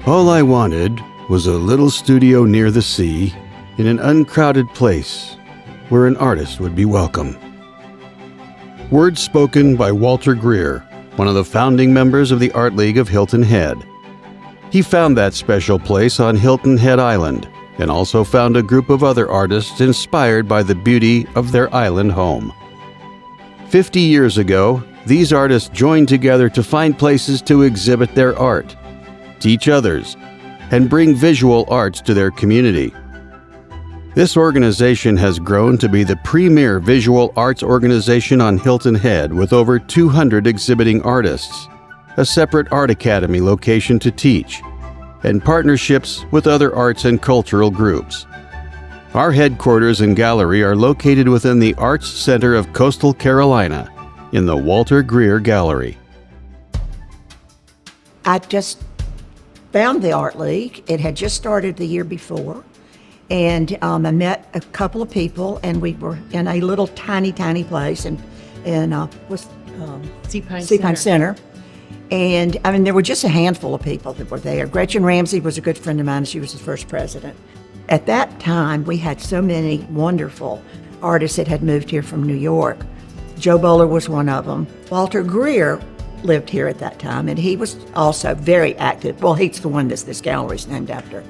All I wanted was a little studio near the sea in an uncrowded place where an artist would be welcome. Words spoken by Walter Greer, one of the founding members of the Art League of Hilton Head. He found that special place on Hilton Head Island and also found a group of other artists inspired by the beauty of their island home. 50 years ago, these artists joined together to find places to exhibit their art, teach others, and bring visual arts to their community. This organization has grown to be the premier visual arts organization on Hilton Head with over 200 exhibiting artists, a separate art academy location to teach, and partnerships with other arts and cultural groups. Our headquarters and gallery are located within the Arts Center of Coastal Carolina in the Walter Greer Gallery. I just found the Art League. It had just started the year before. And I met a couple of people, and we were in a little tiny place in Sea Pine Center. And I mean, there were just a handful of people that were there. Gretchen Ramsey was a good friend of mine. She was the first president. At that time, we had so many wonderful artists that had moved here from New York. Joe Bowler was one of them. Walter Greer lived here at that time, and he was also very active. Well, he's the one that this gallery is named after.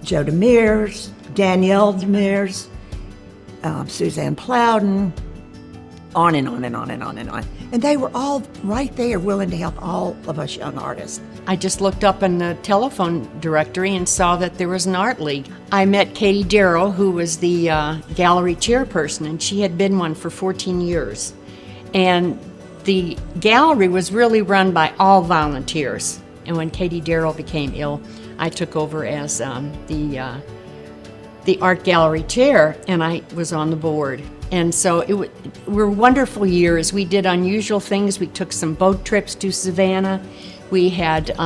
Joe Demers, Danielle Demers, Suzanne Plowden, on and on and on and on and on. And they were all right there willing to help all of us young artists. I just looked up in the telephone directory and saw that there was an art league. I met Katie Darrow, who was the gallery chairperson, and she had been one for 14 years. And the gallery was really run by all volunteers. And when Katie Darrow became ill, I took over as the art gallery chair, and I was on the board. And so were wonderful years. We did unusual things. We took some boat trips to Savannah. We had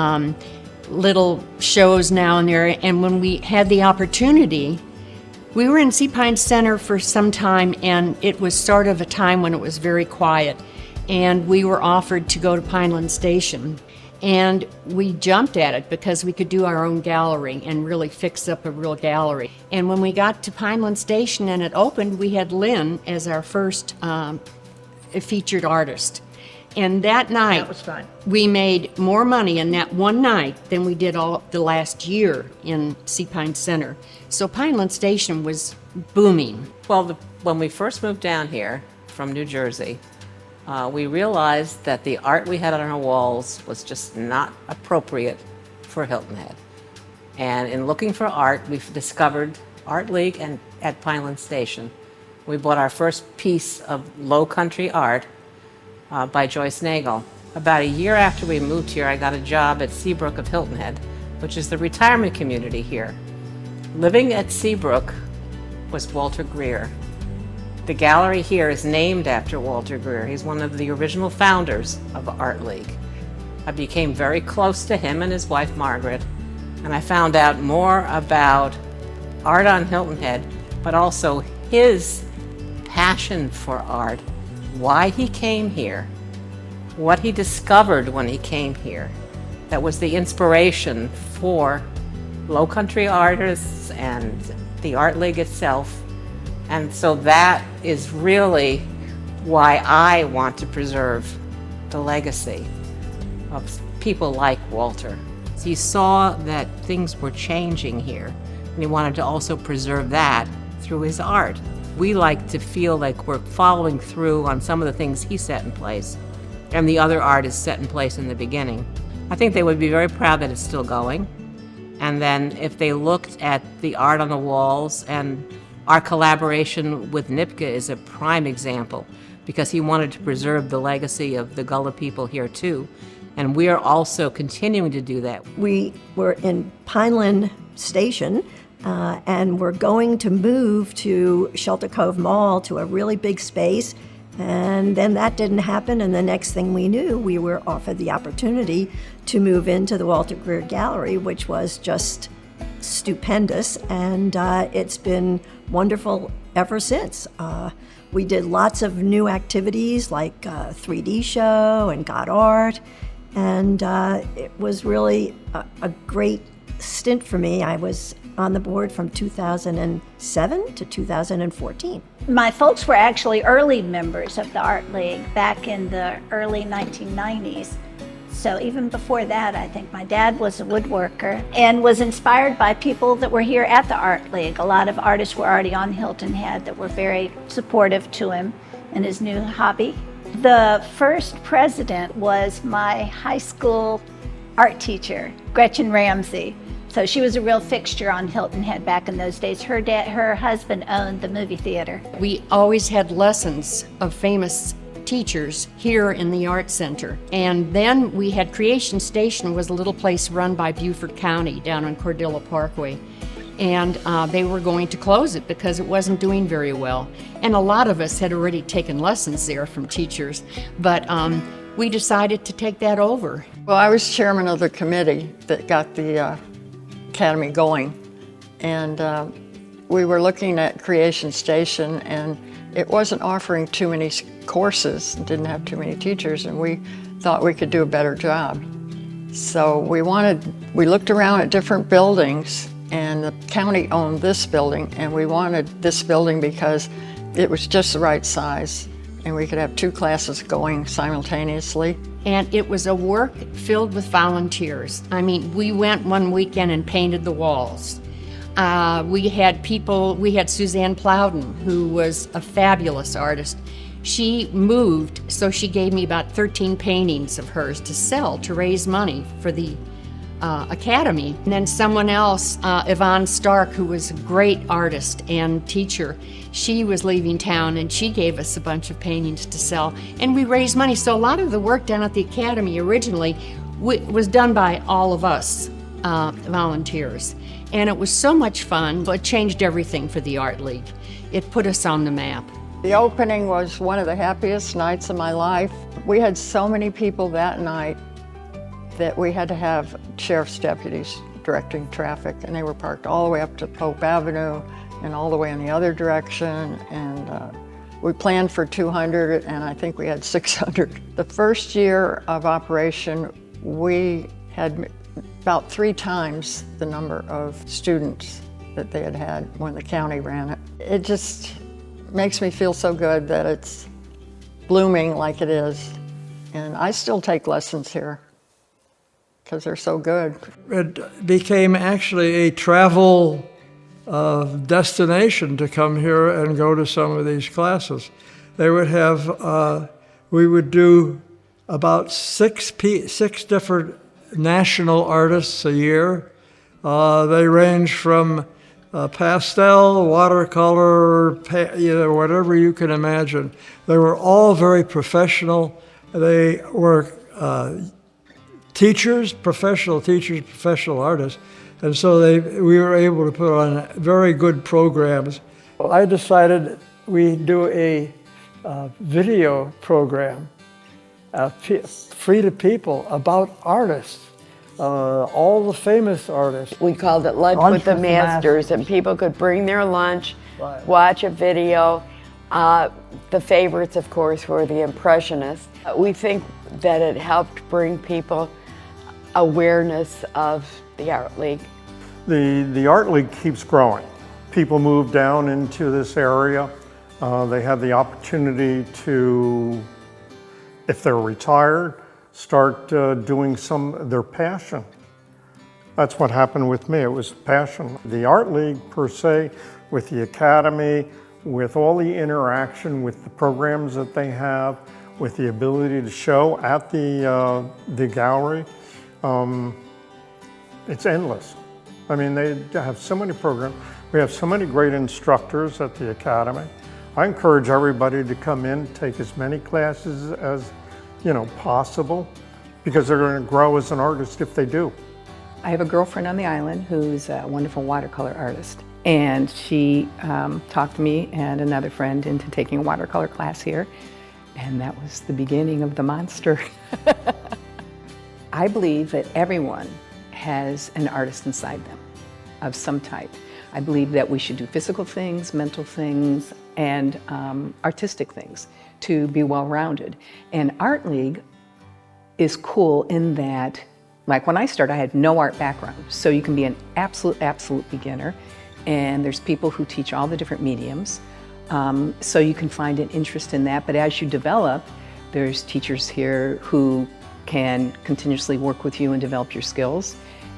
little shows now and there. And when we had the opportunity, we were in Sea Pine Center for some time, and it was sort of a time when it was very quiet. And we were offered to go to Pineland Station. And we jumped at it because we could do our own gallery and really fix up a real gallery. And when we got to Pineland Station and it opened, we had Lynn as our first featured artist. And that night, That was fun. We made more money in that one night than we did all the last year in Sea Pine Center. So Pineland Station was booming. Well, when we first moved down here from New Jersey, we realized that the art we had on our walls was just not appropriate for Hilton Head. And in looking for art, we discovered Art League and at Pineland Station. We bought our first piece of low country art by Joyce Nagel. About a year after we moved here, I got a job at Seabrook of Hilton Head, which is the retirement community here. Living at Seabrook was Walter Greer. The gallery here is named after Walter Greer. He's one of the original founders of Art League. I became very close to him and his wife Margaret, and I found out more about art on Hilton Head, but also his passion for art, why he came here, what he discovered when he came here. That was the inspiration for low country artists and the Art League itself. And so that is really why I want to preserve the legacy of people like Walter. He saw that things were changing here, and he wanted to also preserve that through his art. We like to feel like we're following through on some of the things he set in place, and the other artists set in place in the beginning. I think they would be very proud that it's still going. And then if they looked at the art on the walls, and our collaboration with NIPCA is a prime example, because he wanted to preserve the legacy of the Gullah people here too. And we are also continuing to do that. We were in Pineland Station, and we're going to move to Shelter Cove Mall to a really big space. And then that didn't happen, and the next thing we knew, we were offered the opportunity to move into the Walter Greer Gallery, which was just stupendous, and it's been wonderful ever since. We did lots of new activities like 3D show and got art, And it was really a great stint for me. I was on the board from 2007 to 2014. My folks were actually early members of the Art League back in the early 1990s. So even before that, I think my dad was a woodworker and was inspired by people that were here at the Art League. A lot of artists were already on Hilton Head that were very supportive to him in his new hobby. The first president was my high school art teacher, Gretchen Ramsey. So she was a real fixture on Hilton Head back in those days. Her husband owned the movie theater. We always had lessons of famous teachers here in the Art Center. And then we had Creation Station, was a little place run by Beaufort County down on Cordilla Parkway. And they were going to close it because it wasn't doing very well. And a lot of us had already taken lessons there from teachers, but we decided to take that over. Well, I was chairman of the committee that got the Academy going, and we were looking at Creation Station, and it wasn't offering too many courses, didn't have too many teachers, and we thought we could do a better job. So we looked around at different buildings, and the county owned this building, and we wanted this building because it was just the right size, and we could have 2 classes going simultaneously. And it was a work filled with volunteers. I mean, we went one weekend and painted the walls. We had Suzanne Plowden, who was a fabulous artist. She moved, so she gave me about 13 paintings of hers to sell to raise money for the Academy. And then someone else, Yvonne Stark, who was a great artist and teacher, she was leaving town and she gave us a bunch of paintings to sell, and we raised money. So a lot of the work down at the Academy originally was done by all of us volunteers, and it was so much fun. It changed everything for the Art League. It put us on the map. The opening was one of the happiest nights of my life. We had so many people that night that we had to have sheriff's deputies directing traffic, and they were parked all the way up to Pope Avenue and all the way in the other direction, and we planned for 200, and I think we had 600. The first year of operation, we had about 3 times the number of students that they had had when the county ran it. It just makes me feel so good that it's blooming like it is, and I still take lessons here because they're so good. It became actually a travel destination to come here and go to some of these classes. They would have, we would do about 6 different national artists a year. They range from pastel, watercolor, whatever you can imagine. They were all very professional. They were teachers, professional artists, and so we were able to put on very good programs. I decided we'd do a video program, free to people, about artists, all the famous artists. We called it Lunch with the Masters, and people could bring their lunch, Right. watch a video. The favorites, of course, were the Impressionists. We think that it helped bring people awareness of the Art League. The Art League keeps growing. People move down into this area. They have the opportunity to, if they're retired, start doing their passion. That's what happened with me. It was passion. The Art League per se, with the Academy, with all the interaction with the programs that they have, with the ability to show at the gallery, it's endless. I mean, they have so many programs. We have so many great instructors at the Academy. I encourage everybody to come in, take as many classes as possible, because they're going to grow as an artist if they do. I have a girlfriend on the island who's a wonderful watercolor artist, and she talked me and another friend into taking a watercolor class here, and that was the beginning of the monster. I believe that everyone has an artist inside them of some type. I believe that we should do physical things, mental things, and artistic things to be well-rounded. And Art League is cool in that, like when I started, I had no art background. So you can be an absolute beginner. And there's people who teach all the different mediums. So you can find an interest in that. But as you develop, there's teachers here who can continuously work with you and develop your skills.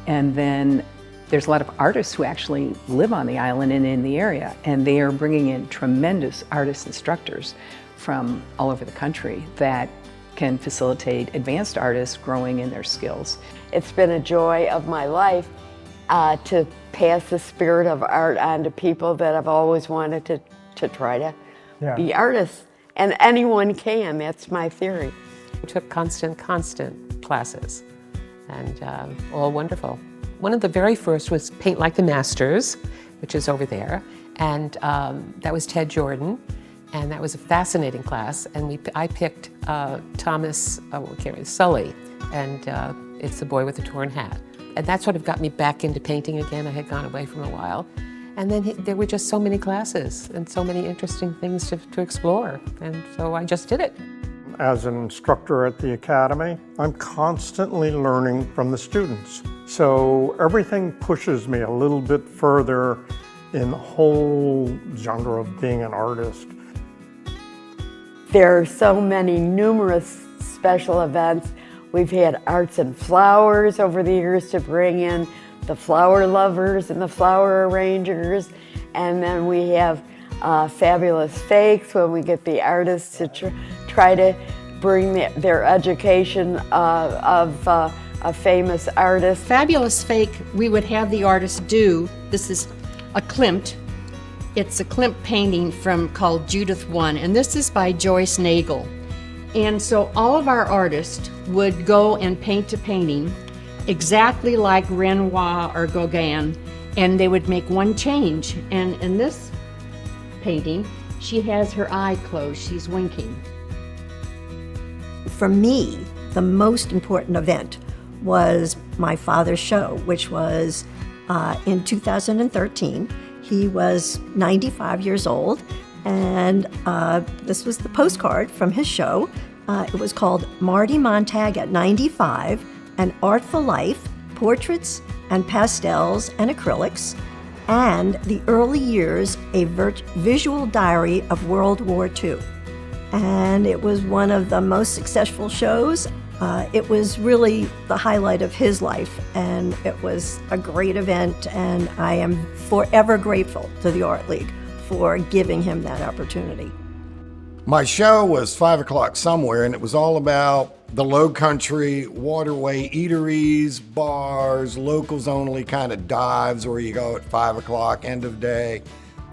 And then there's a lot of artists who actually live on the island and in the area. And they are bringing in tremendous artist instructors from all over the country that can facilitate advanced artists growing in their skills. It's been a joy of my life to pass the spirit of art on to people that have always wanted to try to be artists. And anyone can, that's my theory. We took constant classes, and all wonderful. One of the very first was Paint Like the Masters, which is over there, and that was Ted Jordan, and that was a fascinating class. And I picked Thomas Sully, and it's the boy with the torn hat. And that sort of got me back into painting again. I had gone away from a while. And then there were just so many classes and so many interesting things to explore. And so I just did it. As an instructor at the academy, I'm constantly learning from the students. So everything pushes me a little bit further in the whole genre of being an artist. There are so many numerous special events. We've had arts and flowers over the years to bring in the flower lovers and the flower arrangers. And then we have fabulous fakes when we get the artists to try to bring their education of a famous artist. Fabulous fake, we would have the artist do, this is a Klimt. It's a Klimt painting called Judith I, and this is by Joyce Nagel. And so all of our artists would go and paint a painting exactly like Renoir or Gauguin, and they would make one change. And in this painting, she has her eye closed, she's winking. For me, the most important event was my father's show, which was in 2013. He was 95 years old, and this was the postcard from his show. It was called Marty Montag at 95, An Artful Life, Portraits and Pastels and Acrylics, and the Early Years, a Visual Diary of World War II. And it was one of the most successful shows. It was really the highlight of his life, and it was a great event, and I am forever grateful to the Art League for giving him that opportunity. My show was 5 o'clock somewhere, and it was all about the low country, waterway eateries, bars, locals only kind of dives where you go at 5 o'clock, end of day.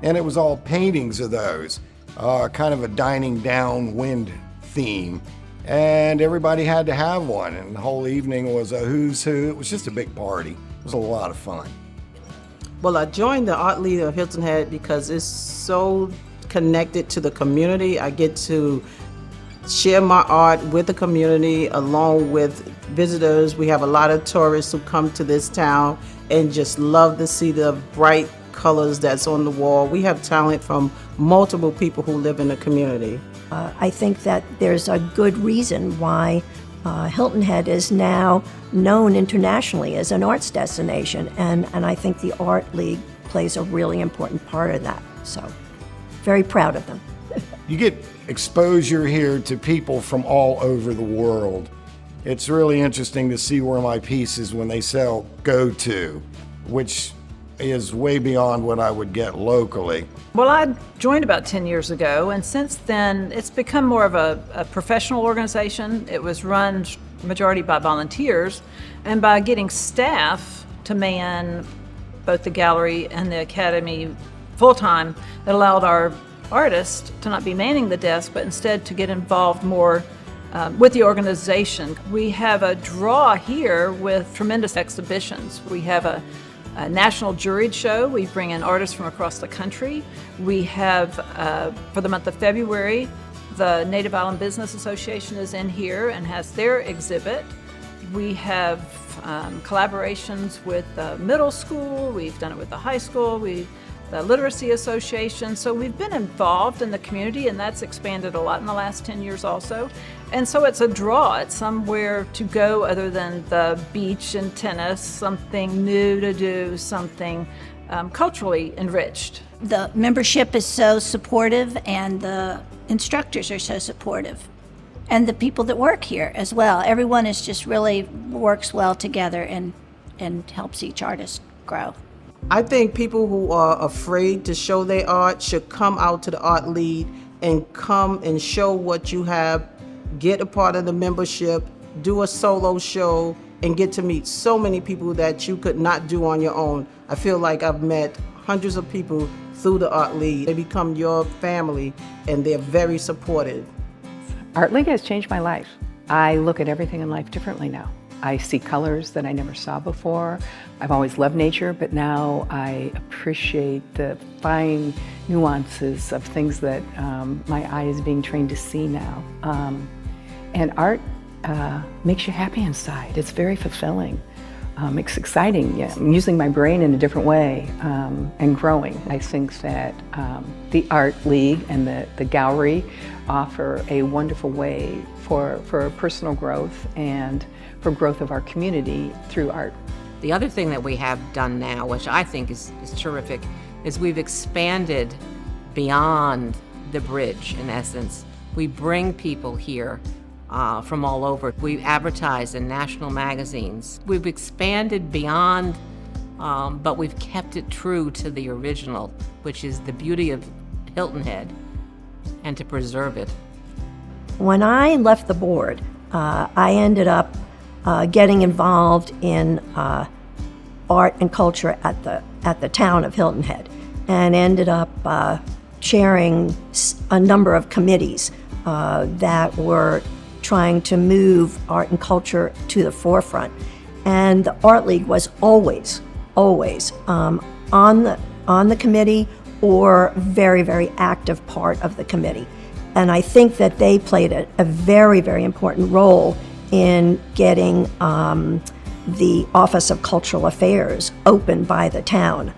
And it was all paintings of those, kind of a dining downwind theme. And everybody had to have one, and the whole evening was a who's who. It was just a big party. It was a lot of fun. Well, I joined the Art League of Hilton Head because it's so connected to the community. I get to share my art with the community along with visitors. We have a lot of tourists who come to this town and just love to see the bright colors that's on the wall. We have talent from multiple people who live in the community. I think that there's a good reason why Hilton Head is now known internationally as an arts destination, and I think the Art League plays a really important part of that. So, very proud of them. You get exposure here to people from all over the world. It's really interesting to see where my pieces, when they sell, go to, which is way beyond what I would get locally. Well, I joined about 10 years ago, and since then it's become more of a professional organization. It was run majority by volunteers, and by getting staff to man both the gallery and the academy full-time, it allowed our artists to not be manning the desk, but instead to get involved more with the organization. We have a draw here with tremendous exhibitions. We have a national juried show. We bring in artists from across the country. We have, for the month of February, the Native Island Business Association is in here and has their exhibit. We have collaborations with the middle school. We've done it with the high school. the Literacy Association. So we've been involved in the community, and that's expanded a lot in the last 10 years also. And so it's a draw. It's somewhere to go other than the beach and tennis, something new to do, something culturally enriched. The membership is so supportive, and the instructors are so supportive, and the people that work here as well. Everyone is just really works well together and helps each artist grow. I think people who are afraid to show their art should come out to the Art League and come and show what you have, get a part of the membership, do a solo show, and get to meet so many people that you could not do on your own. I feel like I've met hundreds of people through the Art League. They become your family, and they're very supportive. Art League has changed my life. I look at everything in life differently now. I see colors that I never saw before. I've always loved nature, but now I appreciate the fine nuances of things that my eye is being trained to see now. And art makes you happy inside. It's very fulfilling. It's exciting. Yeah, I'm using my brain in a different way and growing. I think that the Art League and the gallery offer a wonderful way for personal growth and for growth of our community through art. The other thing that we have done now, which I think is terrific, is we've expanded beyond the bridge, in essence. We bring people here from all over. We advertise in national magazines. We've expanded beyond, but we've kept it true to the original, which is the beauty of Hilton Head, and to preserve it. When I left the board, I ended up getting involved in art and culture at the town of Hilton Head, and ended up chairing a number of committees that were trying to move art and culture to the forefront. And the Art League was always on the committee, or very, very active part of the committee. And I think that they played a very, very important role in getting the Office of Cultural Affairs opened by the town.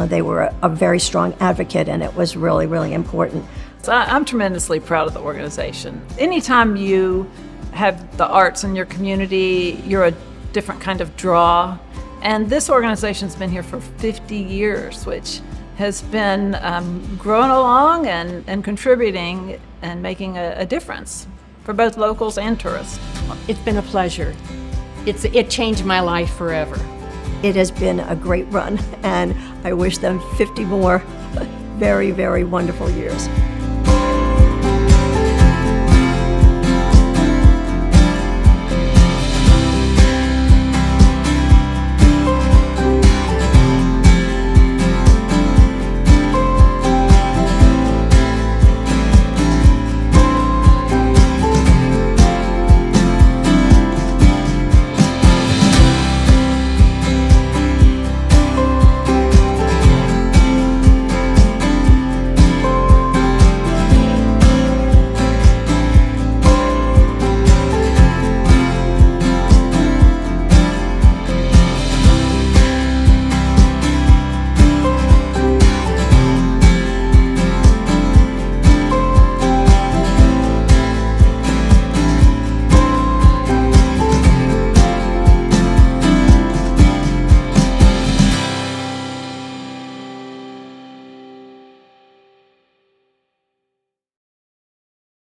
They were a very strong advocate, and it was really, really important. So I'm tremendously proud of the organization. Anytime you have the arts in your community, you're a different kind of draw. And this organization's been here for 50 years, which has been growing along and contributing and making a difference for both locals and tourists. It's been a pleasure. It changed my life forever. It has been a great run, and I wish them 50 more very, very wonderful years.